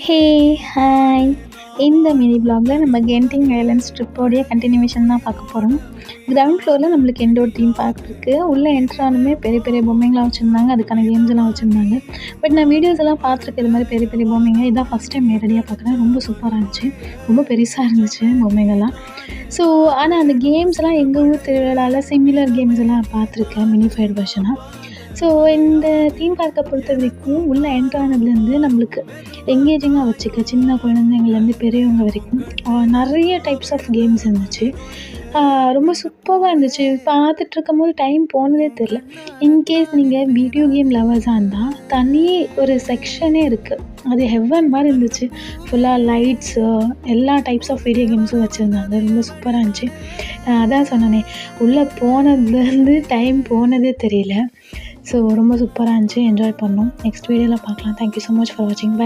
ஹே! Hi! இந்த mini வ்ளாகில் நம்ம Genting islands ட்ரிப்போடைய continuation தான் பார்க்க போகிறோம். கிரவுண்ட் ஃப்ளோரில் நம்மளுக்கு இன்டோர் தீம் பார்க் இருக்குது. உள்ளே என்ட்ரு ஆனதுமே பெரிய பெரிய பொம்மைங்களாம் வச்சுருந்தாங்க. அதுக்கான கேம்ஸ் எல்லாம் வச்சுருந்தாங்க. பட் நான் வீடியோஸ் எல்லாம் பார்த்துருக்கேன் இது மாதிரி பெரிய பெரிய பொம்மைங்க. இதான் ஃபஸ்ட் டைம் நேரடியாக பார்க்குறேன். ரொம்ப சூப்பராக இருந்துச்சு. ரொம்ப பெருசாக இருந்துச்சு பொம்மைங்கள்லாம். ஸோ ஆனால் அந்த கேம்ஸ்லாம் எங்கள் ஊர் திருவிழாவில் சிமிலர் கேம்ஸ் எல்லாம் பார்த்துருக்கேன் மினிஃபைடு வெர்ஷனாக. ஸோ இந்த தீம் பார்க்கை பொறுத்த வரைக்கும் உள்ளே என்ட்ரு ஆனதுலேருந்து நம்மளுக்கு எங்கேஜிங்காக வச்சுக்க சின்ன குழந்தைங்கள்லேருந்து பெரியவங்க வரைக்கும் நிறைய டைப்ஸ் ஆஃப் கேம்ஸ் இருந்துச்சு. ரொம்ப சூப்பராக இருந்துச்சு. பார்த்துட்ருக்கும்போது டைம் போனதே தெரில. இன்கேஸ் நீங்கள் வீடியோ கேம் லவர்ஸாக இருந்தால் தனி ஒரு செக்ஷனே இருக்குது. அது ஹெவன் மாதிரி இருந்துச்சு. ஃபுல்லாக லைட்ஸு எல்லா டைப்ஸ் ஆஃப் வீடியோ கேம்ஸும் வச்சுருந்தாங்க. ரொம்ப சூப்பராக இருந்துச்சு. அதான் சொன்னேனே, உள்ளே போனதுலேருந்து டைம் போனதே தெரியல. ஸோ ரொம்ப சூப்பராக இருந்துச்சு. என்ஜாய் பண்ணோம். நெக்ஸ்ட் வீடியோவில் பார்க்கலாம். தேங்க்யூ ஸோ மச் ஃபார் வாட்சிங். பாய்.